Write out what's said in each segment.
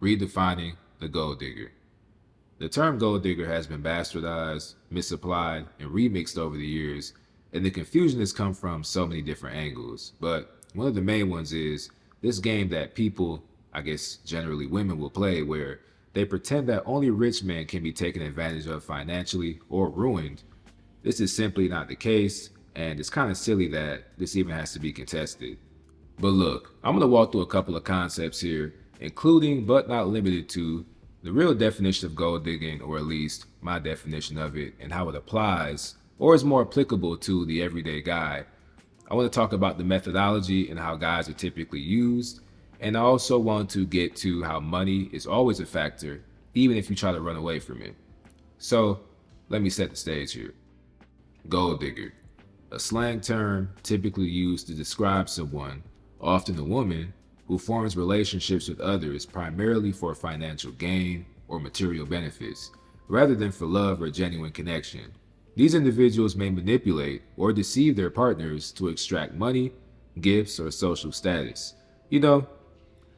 Redefining the gold digger. The term gold digger has been bastardized, misapplied, and remixed over the years, and the confusion has come from so many different angles. But one of the main ones is this game that people, I guess generally women, will play where they pretend that only rich men can be taken advantage of financially or ruined. This is simply not the case, and it's kind of silly that this even has to be contested. But look, I'm going to walk through a couple of concepts here, including but not limited to the real definition of gold digging, or at least my definition of it, and how it applies or is more applicable to the everyday guy. I want to talk about the methodology and how guys are typically used, and I also want to get to how money is always a factor, even if you try to run away from it. So, let me set the stage here. Gold digger, a slang term typically used to describe someone, often a woman, who forms relationships with others primarily for financial gain or material benefits, rather than for love or genuine connection. These individuals may manipulate or deceive their partners to extract money, gifts, or social status. You know,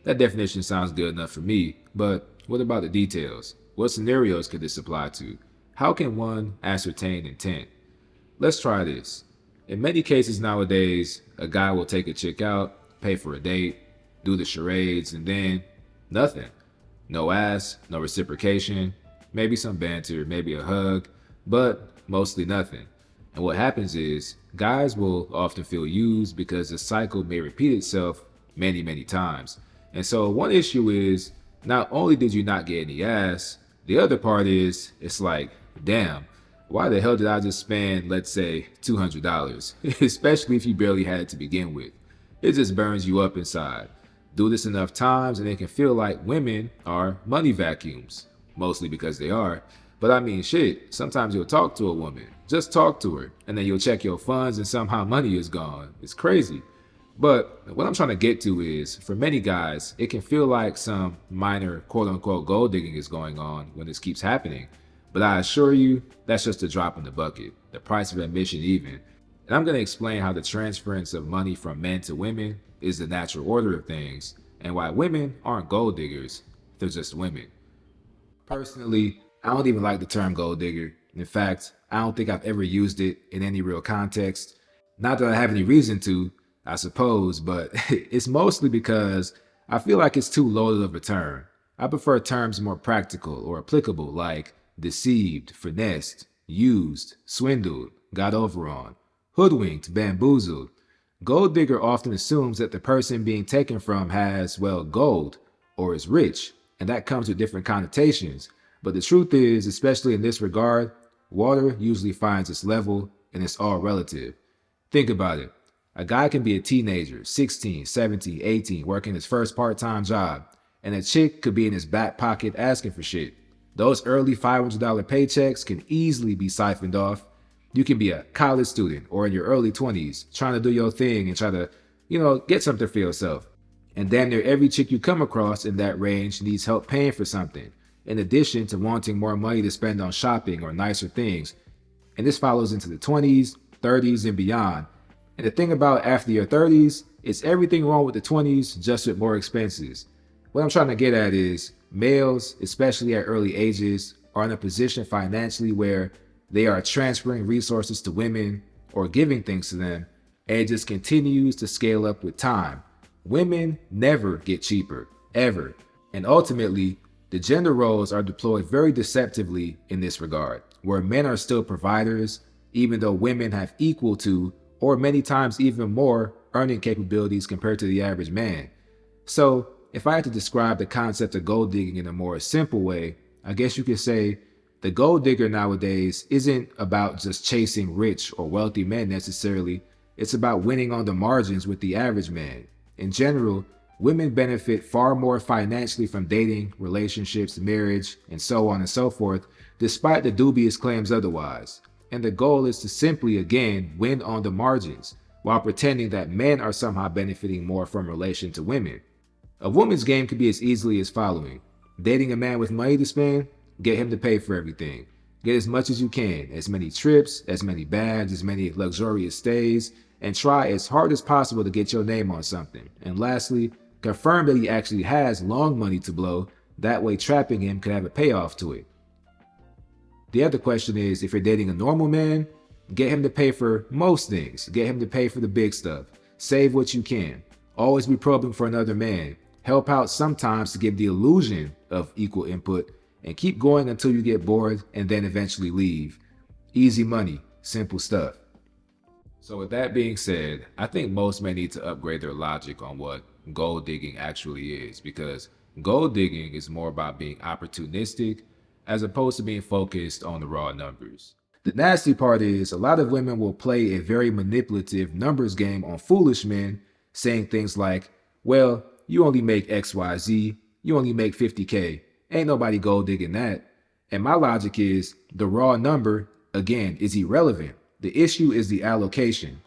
that definition sounds good enough for me, but what about the details? What scenarios could this apply to? How can one ascertain intent? Let's try this. In many cases nowadays, a guy will take a chick out, pay for a date, do the charades, and then nothing. No ass, no reciprocation, maybe some banter, maybe a hug, but mostly nothing. And what happens is, guys will often feel used because the cycle may repeat itself many, many times. And so one issue is, not only did you not get any ass, the other part is, it's like, damn, why the hell did I just spend, let's say, $200? Especially if you barely had it to begin with. It just burns you up inside. Do this enough times and it can feel like women are money vacuums. Mostly because they are. But I mean, shit, sometimes you'll talk to a woman. Just talk to her. And then you'll check your funds and somehow money is gone. It's crazy. But what I'm trying to get to is, for many guys, it can feel like some minor quote-unquote gold digging is going on when this keeps happening. But I assure you, that's just a drop in the bucket, the price of admission even. And I'm going to explain how the transference of money from men to women is the natural order of things, and why women aren't gold diggers, they're just women. Personally, I don't even like the term gold digger. In fact, I don't think I've ever used it in any real context. Not that I have any reason to, I suppose, but it's mostly because I feel like it's too loaded of a term. I prefer terms more practical or applicable, like deceived, finessed, used, swindled, got over on, hoodwinked, bamboozled. Gold digger often assumes that the person being taken from has, well, gold, or is rich, and that comes with different connotations. But the truth is, especially in this regard, water usually finds its level, and it's all relative. Think about it. A guy can be a teenager, 16, 17, 18, working his first part-time job, and a chick could be in his back pocket asking for shit. Those early $500 paychecks can easily be siphoned off. You can be a college student or in your early 20s trying to do your thing and try to, get something for yourself. And damn near every chick you come across in that range needs help paying for something, in addition to wanting more money to spend on shopping or nicer things. And this follows into the 20s, 30s, and beyond. And the thing about after your 30s, it's everything wrong with the 20s, just with more expenses. What I'm trying to get at is, males, especially at early ages, are in a position financially where they are transferring resources to women or giving things to them, and it just continues to scale up with time. Women never get cheaper, ever. And ultimately, the gender roles are deployed very deceptively in this regard, where men are still providers, even though women have equal to, or many times even more, earning capabilities compared to the average man. So, if I had to describe the concept of gold digging in a more simple way, I guess you could say the gold digger nowadays isn't about just chasing rich or wealthy men necessarily. It's about winning on the margins with the average man. In general, women benefit far more financially from dating, relationships, marriage, and so on and so forth, despite the dubious claims otherwise. And the goal is to simply, again, win on the margins, while pretending that men are somehow benefiting more from relation to women. A woman's game could be as easily as following. Dating a man with money to spend, get him to pay for everything. Get as much as you can, as many trips, as many bags, as many luxurious stays, and try as hard as possible to get your name on something. And lastly, confirm that he actually has long money to blow, That way trapping him could have a payoff to it. The other question is, if you're dating a normal man, get him to pay for most things. Get him to pay for the big stuff. Save what you can. Always be probing for another man. Help out sometimes to give the illusion of equal input, and keep going until you get bored and then eventually leave. Easy money, simple stuff. So with that being said, I think most men need to upgrade their logic on what gold digging actually is, because gold digging is more about being opportunistic as opposed to being focused on the raw numbers. The nasty part is a lot of women will play a very manipulative numbers game on foolish men, saying things like, well, you only make XYZ, you only make 50K, ain't nobody gold digging that. And my logic is the raw number, again, is irrelevant. The issue is the allocation.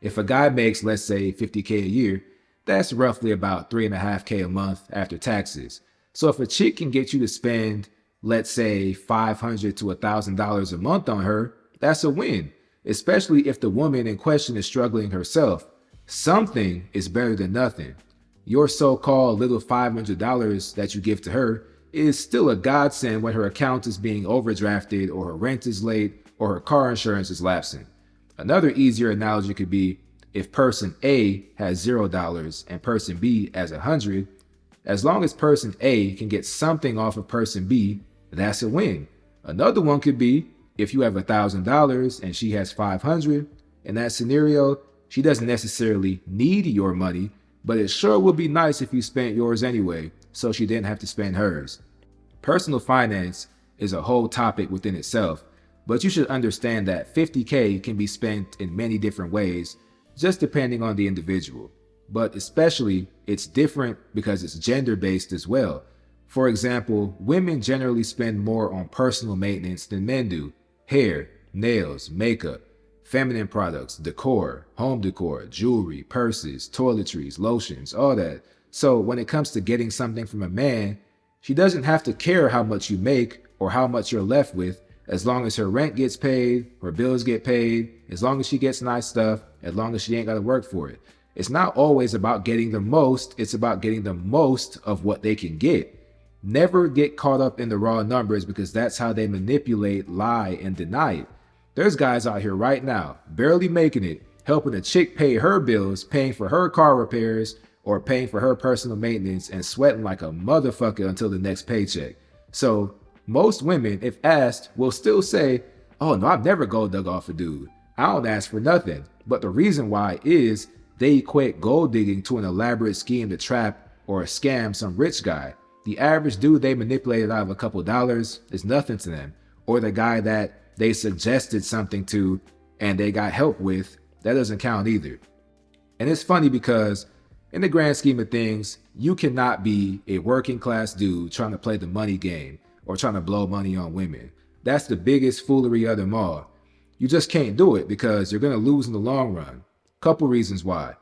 If a guy makes, let's say, 50K a year, that's roughly about 3.5K a month after taxes. So if a chick can get you to spend, let's say, $500 to $1,000 a month on her, that's a win, especially if the woman in question is struggling herself. Something is better than nothing. Your so-called little $500 that you give to her is still a godsend when her account is being overdrafted, or her rent is late, or her car insurance is lapsing. Another easier analogy could be if person A has $0 and person B has 100, as long as person A can get something off of person B, that's a win. Another one could be if you have $1,000 and she has 500. In that scenario, she doesn't necessarily need your money, but it sure would be nice if you spent yours anyway, so she didn't have to spend hers. Personal finance is a whole topic within itself, but you should understand that 50K can be spent in many different ways, just depending on the individual. But especially, it's different because it's gender-based as well. For example, women generally spend more on personal maintenance than men do. Hair, nails, makeup, feminine products, decor, home decor, jewelry, purses, toiletries, lotions, all that. So when it comes to getting something from a man, she doesn't have to care how much you make or how much you're left with, as long as her rent gets paid, her bills get paid, as long as she gets nice stuff, as long as she ain't got to work for it. It's not always about getting the most, it's about getting the most of what they can get. Never get caught up in the raw numbers, because that's how they manipulate, lie, and deny it. There's guys out here right now, barely making it, helping a chick pay her bills, paying for her car repairs, or paying for her personal maintenance, and sweating like a motherfucker until the next paycheck. So most women, if asked, will still say, oh no, I've never gold dug off a dude. I don't ask for nothing. But the reason why is they equate gold digging to an elaborate scheme to trap or scam some rich guy. The average dude they manipulated out of a couple dollars is nothing to them. Or the guy that they suggested something to and they got help with, that doesn't count either. And it's funny because in the grand scheme of things, you cannot be a working class dude trying to play the money game or trying to blow money on women. That's the biggest foolery of them all. You just can't do it because you're going to lose in the long run. Couple reasons why.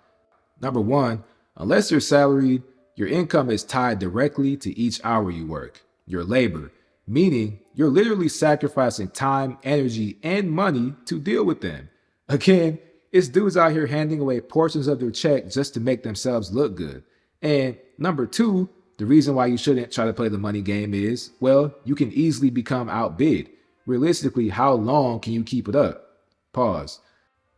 Number one, unless you're salaried, your income is tied directly to each hour you work, your labor, meaning you're literally sacrificing time, energy, and money to deal with them. Again, it's dudes out here handing away portions of their check just to make themselves look good. And number two, the reason why you shouldn't try to play the money game is, well, you can easily become outbid. Realistically, how long can you keep it up? Pause.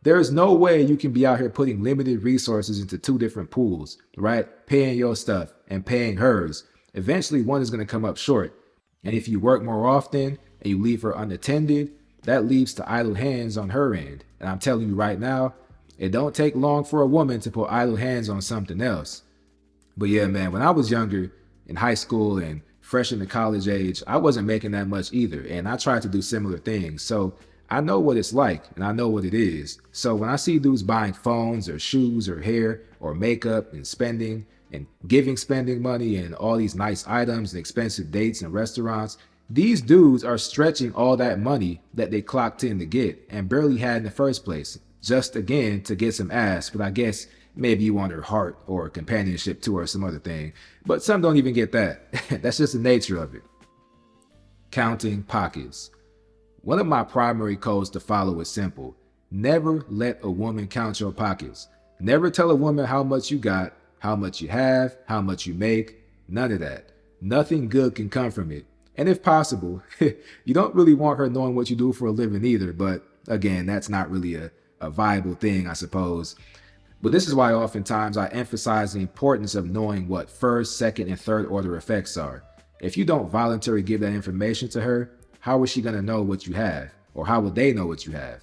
There is no way you can be out here putting limited resources into two different pools, right? Paying your stuff and paying hers. Eventually, one is going to come up short. And if you work more often and you leave her unattended, that leads to idle hands on her end. And I'm telling you right now, it don't take long for a woman to put idle hands on something else. But yeah, man, when I was younger, in high school and fresh into college age, I wasn't making that much either. And I tried to do similar things. So I know what it's like and I know what it is. So when I see dudes buying phones or shoes or hair or makeup and spending and giving spending money and all these nice items and expensive dates and restaurants, these dudes are stretching all that money that they clocked in to get and barely had in the first place, just again to get some ass. But I guess maybe you want her heart or companionship to her or some other thing. But some don't even get that. That's just the nature of it. Counting pockets. One of my primary codes to follow is simple. Never let a woman count your pockets. Never tell a woman how much you got, how much you have, how much you make, none of that. nothing good can come from it. And if possible, you don't really want her knowing what you do for a living either. But again, that's not really a viable thing, I suppose. But this is why oftentimes I emphasize the importance of knowing what first, second, and third order effects are. If you don't voluntarily give that information to her, how is she going to know what you have? Or how would they know what you have?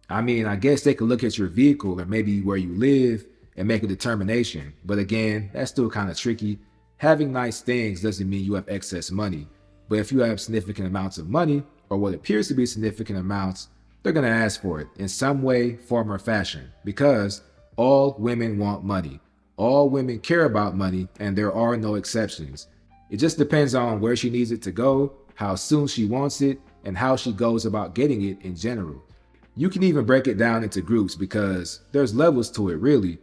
I mean, I guess they could look at your vehicle or maybe where you live and make a determination. But again, that's still kind of tricky. Having nice things doesn't mean you have excess money. But if you have significant amounts of money, or what appears to be significant amounts, they're going to ask for it in some way, form, or fashion, because all women want money. All women care about money, and there are no exceptions. It just depends on where she needs it to go, how soon she wants it, and how she goes about getting it in general. You can even break it down into groups because there's levels to it, really.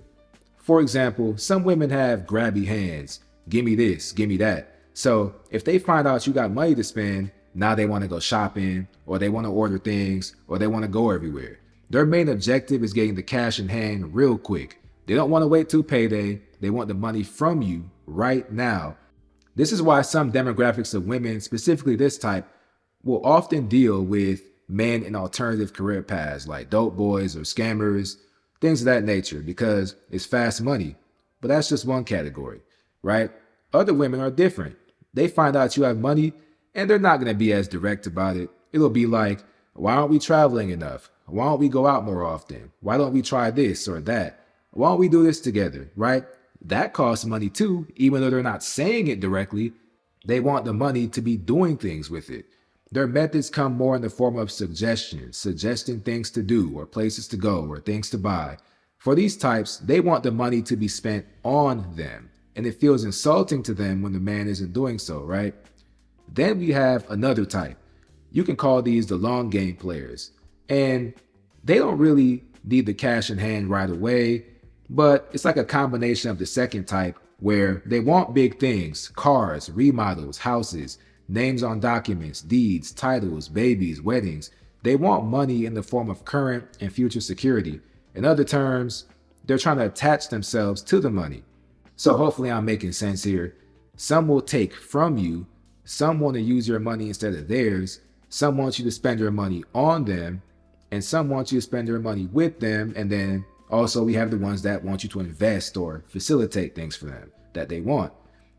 For example, some women have grabby hands. Give me this, give me that. So if they find out you got money to spend, now they want to go shopping, or they want to order things, or they want to go everywhere. Their main objective is getting the cash in hand real quick. They don't want to wait till payday. They want the money from you right now. This is why some demographics of women, specifically this type, will often deal with men in alternative career paths like dope boys or scammers, things of that nature, because it's fast money. But that's just one category, right? Other women are different. They find out you have money and they're not going to be as direct about it. It'll be like, why aren't we traveling enough? Why don't we go out more often? Why don't we try this or that? Why don't we do this together, right? That costs money too, even though they're not saying it directly. They want the money to be doing things with it. Their methods come more in the form of suggestions, suggesting things to do or places to go or things to buy. For these types, they want the money to be spent on them, and it feels insulting to them when the man isn't doing so, right? Then we have another type. You can call these the long game players, and they don't really need the cash in hand right away, but it's like a combination of the second type where they want big things, cars, remodels, houses, names on documents, deeds, titles, babies, weddings. They want money in the form of current and future security. In other terms, they're trying to attach themselves to the money. So hopefully I'm making sense here. Some will take from you. Some want to use your money instead of theirs. Some want you to spend your money on them. And some want you to spend their money with them. And then also we have the ones that want you to invest or facilitate things for them that they want.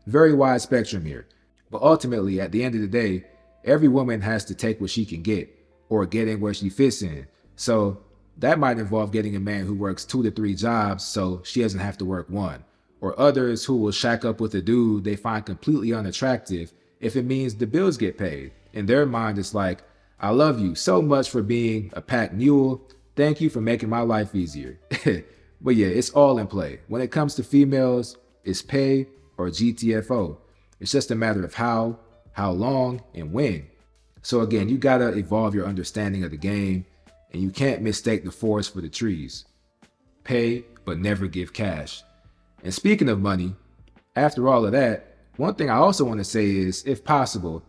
Very wide spectrum here. But ultimately, at the end of the day, every woman has to take what she can get or get in where she fits in. So that might involve getting a man who works 2 to 3 jobs so she doesn't have to work one. Or others who will shack up with a dude they find completely unattractive if it means the bills get paid. In their mind, it's like, I love you so much for being a pack mule. Thank you for making my life easier. But yeah, it's all in play. When it comes to females, it's pay or GTFO. It's just a matter of how long, and when. So again, you gotta evolve your understanding of the game, and you can't mistake the forest for the trees. Pay, but never give cash. And speaking of money, after all of that, one thing I also want to say is, if possible,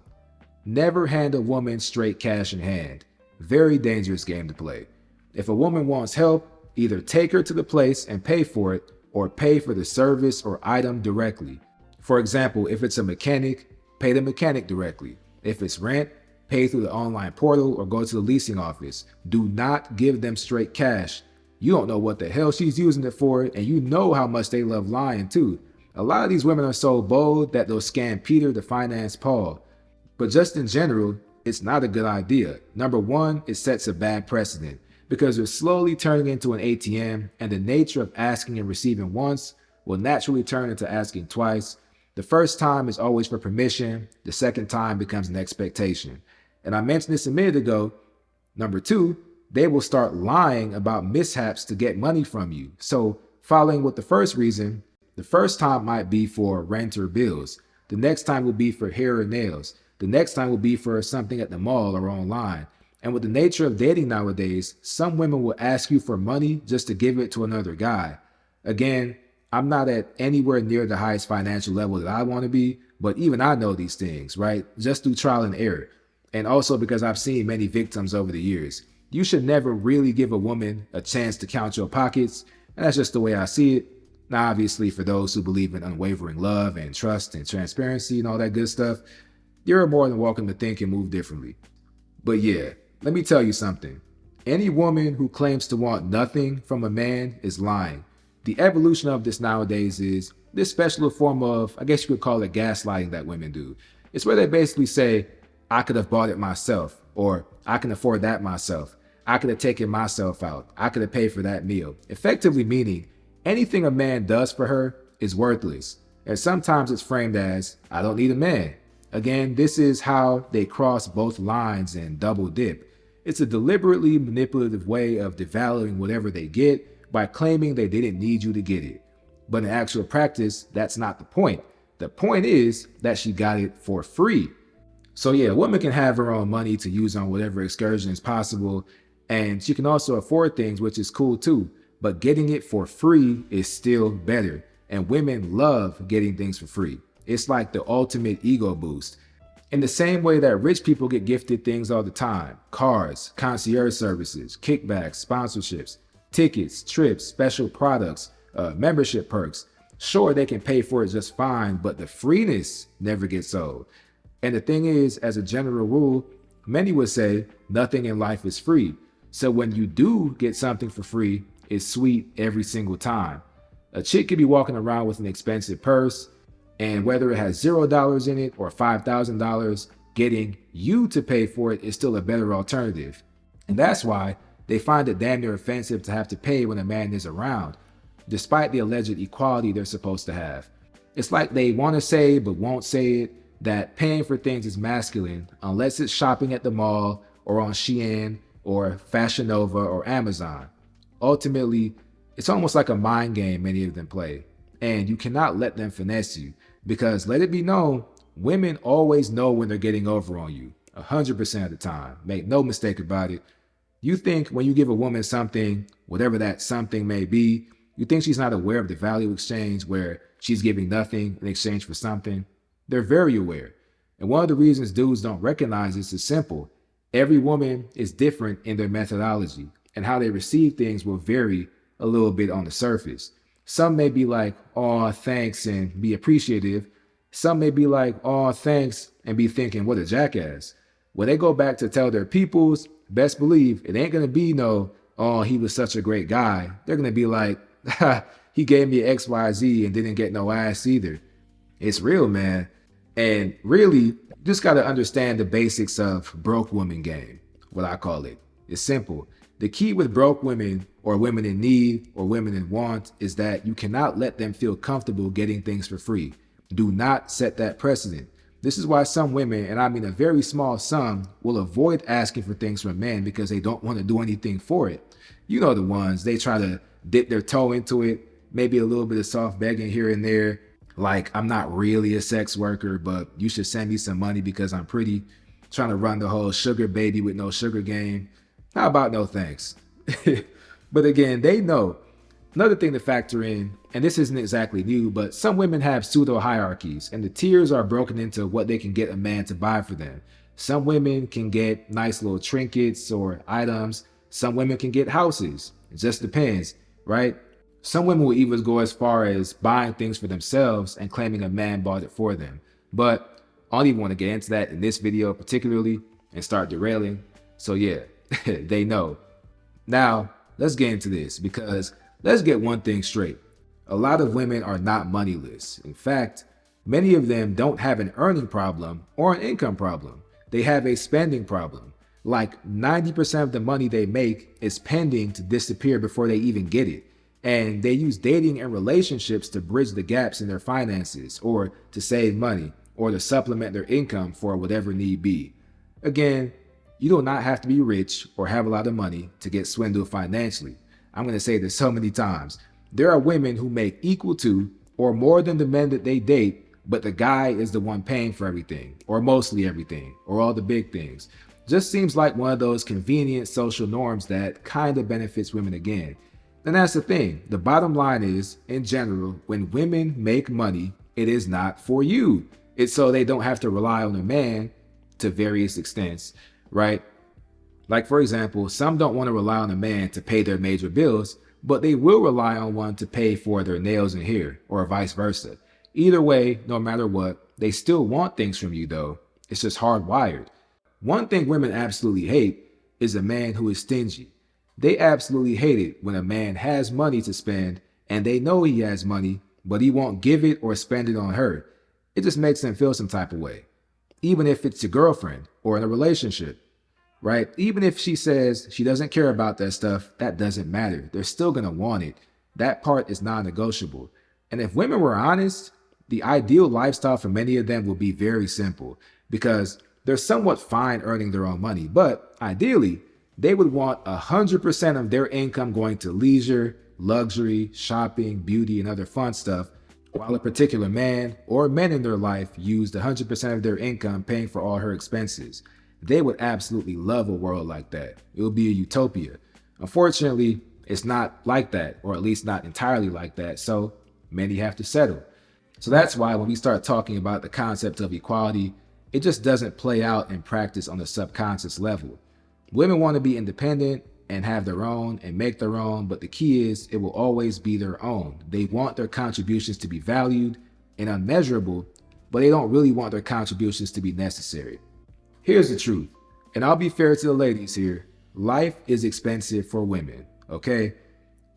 never hand a woman straight cash in hand. Very dangerous game to play. If a woman wants help, either take her to the place and pay for it, or pay for the service or item directly. For example, if it's a mechanic, pay the mechanic directly. If it's rent, pay through the online portal or go to the leasing office. Do not give them straight cash. You don't know what the hell she's using it for, and you know how much they love lying too. A lot of these women are so bold that they'll scam Peter to finance Paul. But just in general, it's not a good idea. Number one, it sets a bad precedent because you're slowly turning into an ATM, and the nature of asking and receiving once will naturally turn into asking twice. The first time is always for permission. The second time becomes an expectation. And I mentioned this a minute ago. Number two, they will start lying about mishaps to get money from you. So following with the first reason, the first time might be for rent or bills. The next time will be for hair or nails. The next time will be for something at the mall or online. And with the nature of dating nowadays, some women will ask you for money just to give it to another guy. Again, I'm not at anywhere near the highest financial level that I want to be, but even I know these things, right? Just through trial and error. And also because I've seen many victims over the years. You should never really give a woman a chance to count your pockets. And that's just the way I see it. Now, obviously, for those who believe in unwavering love and trust and transparency and all that good stuff, you're more than welcome to think and move differently. But yeah, let me tell you something. Any woman who claims to want nothing from a man is lying. The evolution of this nowadays is this special form of, I guess you could call it gaslighting that women do. It's where they basically say, I could have bought it myself, or I can afford that myself. I could have taken myself out. I could have paid for that meal. Effectively meaning anything a man does for her is worthless. And sometimes it's framed as, I don't need a man. Again, this is how they cross both lines and double dip. It's a deliberately manipulative way of devaluing whatever they get by claiming they didn't need you to get it. But in actual practice, that's not the point. The point is that she got it for free. So yeah, a woman can have her own money to use on whatever excursion is possible, and she can also afford things, which is cool too. But getting it for free is still better. And women love getting things for free. It's like the ultimate ego boost. In the same way that rich people get gifted things all the time, cars, concierge services, kickbacks, sponsorships, tickets, trips, special products, membership perks. Sure, they can pay for it just fine, but the freeness never gets old. And the thing is, as a general rule, many would say nothing in life is free. So when you do get something for free, it's sweet every single time. A chick could be walking around with an expensive purse, and whether it has $0 in it or $5,000, getting you to pay for it is still a better alternative. And that's why they find it damn near offensive to have to pay when a man is around, despite the alleged equality they're supposed to have. It's like they want to say but won't say it, that paying for things is masculine unless it's shopping at the mall or on Shein or Fashion Nova or Amazon. Ultimately, it's almost like a mind game many of them play, and you cannot let them finesse you, because let it be known, women always know when they're getting over on you, 100% of the time. Make no mistake about it. You think when you give a woman something, whatever that something may be, you think she's not aware of the value exchange where she's giving nothing in exchange for something? They're very aware. And one of the reasons dudes don't recognize this is simple. Every woman is different in their methodology, and how they receive things will vary a little bit on the surface. Some may be like, "Aw, thanks," and be appreciative. Some may be like, "Aw, thanks," and be thinking, what a jackass. When they go back to tell their peoples, best believe it ain't gonna be no, "Oh, he was such a great guy." They're gonna be like, "Ha, he gave me XYZ and didn't get no ass either." It's real, man. And really, you just gotta understand the basics of broke woman game, what I call it. It's simple. The key with broke women or women in need or women in want is that you cannot let them feel comfortable getting things for free. Do not set that precedent. This is why some women, and I mean a very small some, will avoid asking for things from men because they don't want to do anything for it. You know the ones, they try to dip their toe into it, maybe a little bit of soft begging here and there. Like, I'm not really a sex worker, but you should send me some money because I'm pretty. Trying to run the whole sugar baby with no sugar game. How about no thanks? But again, they know. Another thing to factor in, and this isn't exactly new, but some women have pseudo hierarchies, and the tiers are broken into what they can get a man to buy for them. Some women can get nice little trinkets or items. Some women can get houses. It just depends, right? Some women will even go as far as buying things for themselves and claiming a man bought it for them. But I don't even want to get into that in this video particularly and start derailing. So yeah, they know. Now, let's get into this, because let's get one thing straight. A lot of women are not moneyless. In fact, many of them don't have an earning problem or an income problem. They have a spending problem. Like 90% of the money they make is pending to disappear before they even get it. And they use dating and relationships to bridge the gaps in their finances, or to save money, or to supplement their income for whatever need be. Again, you do not have to be rich or have a lot of money to get swindled financially. I'm going to say this so many times. There are women who make equal to or more than the men that they date, but the guy is the one paying for everything, or mostly everything, or all the big things. Just seems like one of those convenient social norms that kind of benefits women again. And that's the thing. The bottom line is, in general, when women make money, it is not for you. It's so they don't have to rely on a man to various extents, right? Like, for example, some don't want to rely on a man to pay their major bills, but they will rely on one to pay for their nails and hair, or vice versa. Either way, no matter what, they still want things from you though. It's just hardwired. One thing women absolutely hate is a man who is stingy. They absolutely hate it when a man has money to spend and they know he has money, but he won't give it or spend it on her. It just makes them feel some type of way. Even if it's your girlfriend or in a relationship, right? Even if she says she doesn't care about that stuff, that doesn't matter. They're still going to want it. That part is non-negotiable. And if women were honest, the ideal lifestyle for many of them will be very simple because they're somewhat fine earning their own money. But ideally, they would want 100% of their income going to leisure, luxury, shopping, beauty, and other fun stuff, while a particular man or men in their life used 100% of their income paying for all her expenses. They would absolutely love a world like that. It would be a utopia. Unfortunately, it's not like that, or at least not entirely like that, so many have to settle. So that's why when we start talking about the concept of equality, it just doesn't play out in practice on a subconscious level. Women want to be independent and have their own and make their own, but the key is it will always be their own. They want their contributions to be valued and unmeasurable, but they don't really want their contributions to be necessary. Here's the truth, and I'll be fair to the ladies here. Life is expensive for women, okay?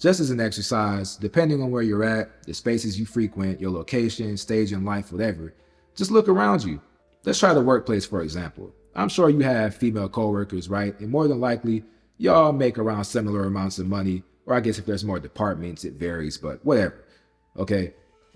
Just as an exercise, depending on where you're at, the spaces you frequent, your location, stage in life, whatever, just look around you. Let's try the workplace, for example. I'm sure you have female coworkers, right? And more than likely, y'all make around similar amounts of money, or I guess if there's more departments, it varies, but whatever, okay?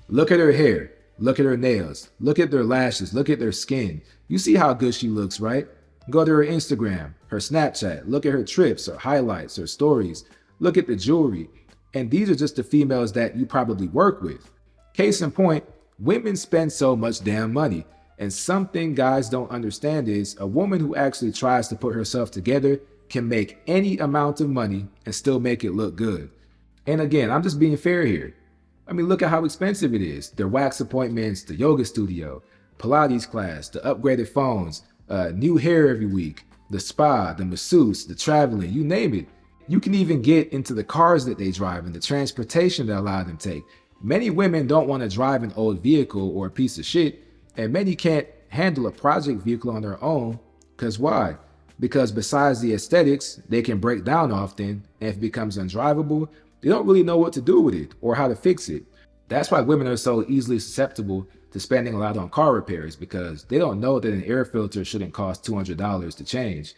Look at her hair, look at her nails, look at their lashes, look at their skin. You see how good she looks, right? Go to her Instagram, her Snapchat, look at her trips, her highlights, her stories, look at the jewelry. And these are just the females that you probably work with. Case in point, women spend so much damn money. And something guys don't understand is a woman who actually tries to put herself together can make any amount of money and still make it look good. And again, I'm just being fair here. I mean, look at how expensive it is. Their wax appointments, the yoga studio, Pilates class, the upgraded phones, new hair every week, the spa, the masseuse, the traveling, you name it. You can even get into the cars that they drive and the transportation that a lot of them take. Many women don't want to drive an old vehicle or a piece of shit, and many can't handle a project vehicle on their own. Because why? Because besides the aesthetics, they can break down often, and if it becomes undrivable, they don't really know what to do with it or how to fix it. That's why women are so easily susceptible to spending a lot on car repairs, because they don't know that an air filter shouldn't cost $200 to change.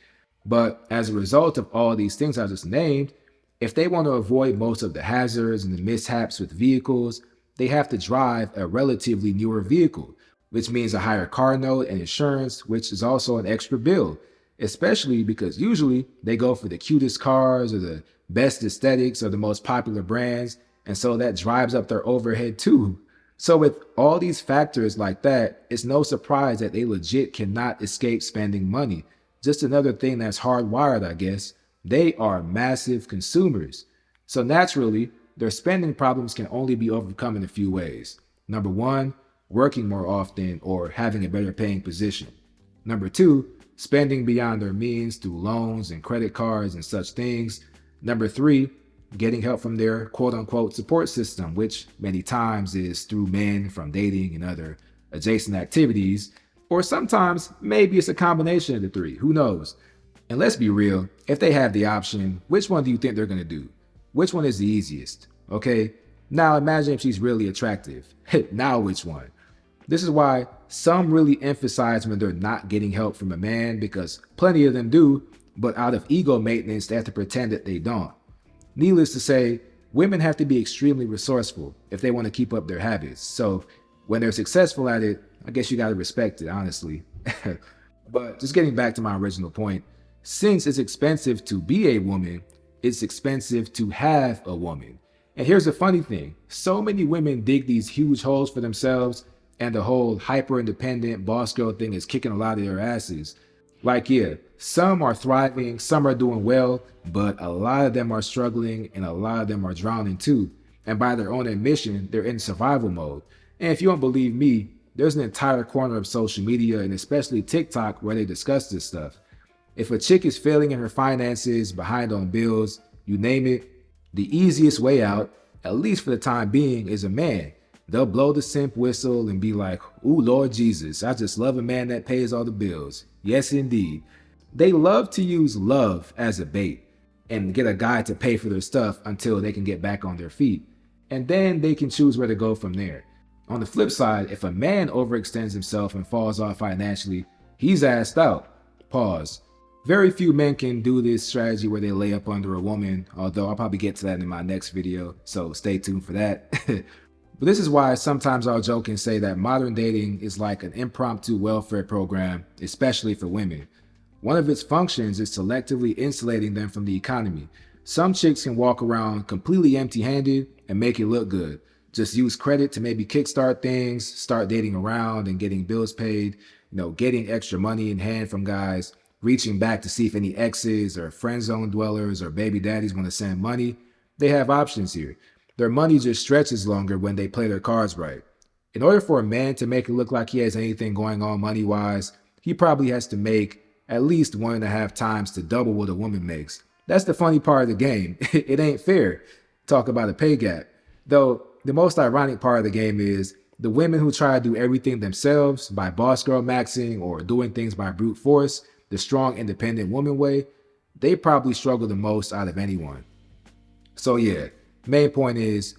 But as a result of all these things I just named, if they want to avoid most of the hazards and the mishaps with vehicles, they have to drive a relatively newer vehicle, which means a higher car note and insurance, which is also an extra bill, especially because usually they go for the cutest cars or the best aesthetics or the most popular brands, and so that drives up their overhead too. So with all these factors like that, it's no surprise that they legit cannot escape spending money. Just another thing that's hardwired, I guess. They are massive consumers. So naturally, their spending problems can only be overcome in a few ways. Number one, working more often or having a better paying position. Number two, spending beyond their means through loans and credit cards and such things. Number three, getting help from their quote unquote support system, which many times is through men from dating and other adjacent activities. Or sometimes maybe it's a combination of the three, who knows? And let's be real, if they have the option, which one do you think they're gonna do? Which one is the easiest? Okay, now imagine if she's really attractive. Now which one? This is why some really emphasize when they're not getting help from a man, because plenty of them do, but out of ego maintenance, they have to pretend that they don't. Needless to say, women have to be extremely resourceful if they want to keep up their habits. So when they're successful at it, I guess you got to respect it, honestly. But just getting back to my original point, since it's expensive to be a woman, it's expensive to have a woman. And here's the funny thing. So many women dig these huge holes for themselves, and the whole hyper-independent boss girl thing is kicking a lot of their asses. Like, yeah, some are thriving, some are doing well, but a lot of them are struggling and a lot of them are drowning too. And by their own admission, they're in survival mode. And if you don't believe me, there's an entire corner of social media and especially TikTok where they discuss this stuff. If a chick is failing in her finances, behind on bills, you name it, The easiest way out, at least for the time being, is a man. They'll blow the simp whistle and be like, "Ooh, Lord Jesus, I just love a man that pays all the bills." Yes, indeed. They love to use love as a bait and get a guy to pay for their stuff until they can get back on their feet. And then they can choose where to go from there. On the flip side, if a man overextends himself and falls off financially, he's asked out. Pause. Very few men can do this strategy where they lay up under a woman, although I'll probably get to that in my next video, so stay tuned for that. But this is why sometimes I'll joke and say that modern dating is like an impromptu welfare program, especially for women. One of its functions is selectively insulating them from the economy. Some chicks can walk around completely empty-handed and make it look good. Just use credit to maybe kickstart things, start dating around and getting bills paid, getting extra money in hand from guys, reaching back to see if any exes or friend zone dwellers or baby daddies want to send money. They have options here. Their money just stretches longer when they play their cards right. In order for a man to make it look like he has anything going on money-wise, he probably has to make at least 1.5 times to double what a woman makes. That's the funny part of the game. It ain't fair. Talk about a pay gap. Though, the most ironic part of the game is the women who try to do everything themselves by boss girl maxing or doing things by brute force, the strong independent woman way, they probably struggle the most out of anyone. So yeah, main point is,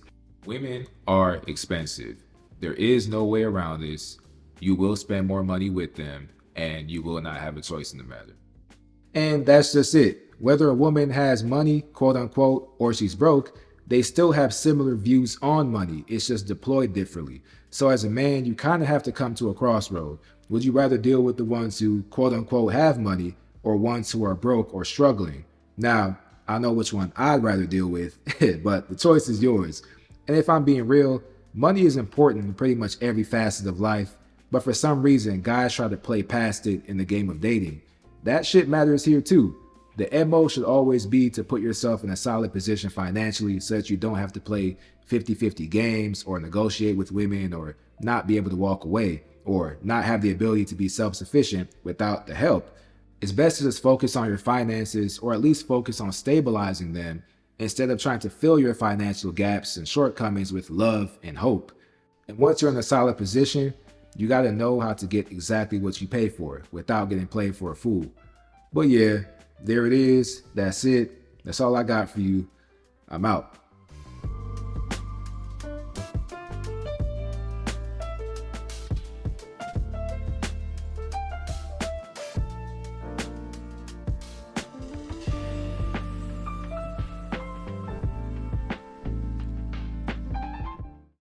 women are expensive. There is no way around this. You will spend more money with them, and you will not have a choice in the matter. And that's just it. Whether a woman has money, quote unquote, or she's broke, they still have similar views on money. It's just deployed differently. So as a man, you kind of have to come to a crossroad. Would you rather deal with the ones who, quote unquote, have money, or ones who are broke or struggling? Now, I know which one I'd rather deal with, but the choice is yours. And if I'm being real, money is important in pretty much every facet of life, but for some reason, guys try to play past it in the game of dating. That shit matters here too. The MO should always be to put yourself in a solid position financially so that you don't have to play 50-50 games or negotiate with women or not be able to walk away or not have the ability to be self-sufficient without the help. It's best to just focus on your finances, or at least focus on stabilizing them instead of trying to fill your financial gaps and shortcomings with love and hope. And once you're in a solid position, you got to know how to get exactly what you pay for without getting played for a fool. But yeah, there it is. That's it. That's all I got for you. I'm out.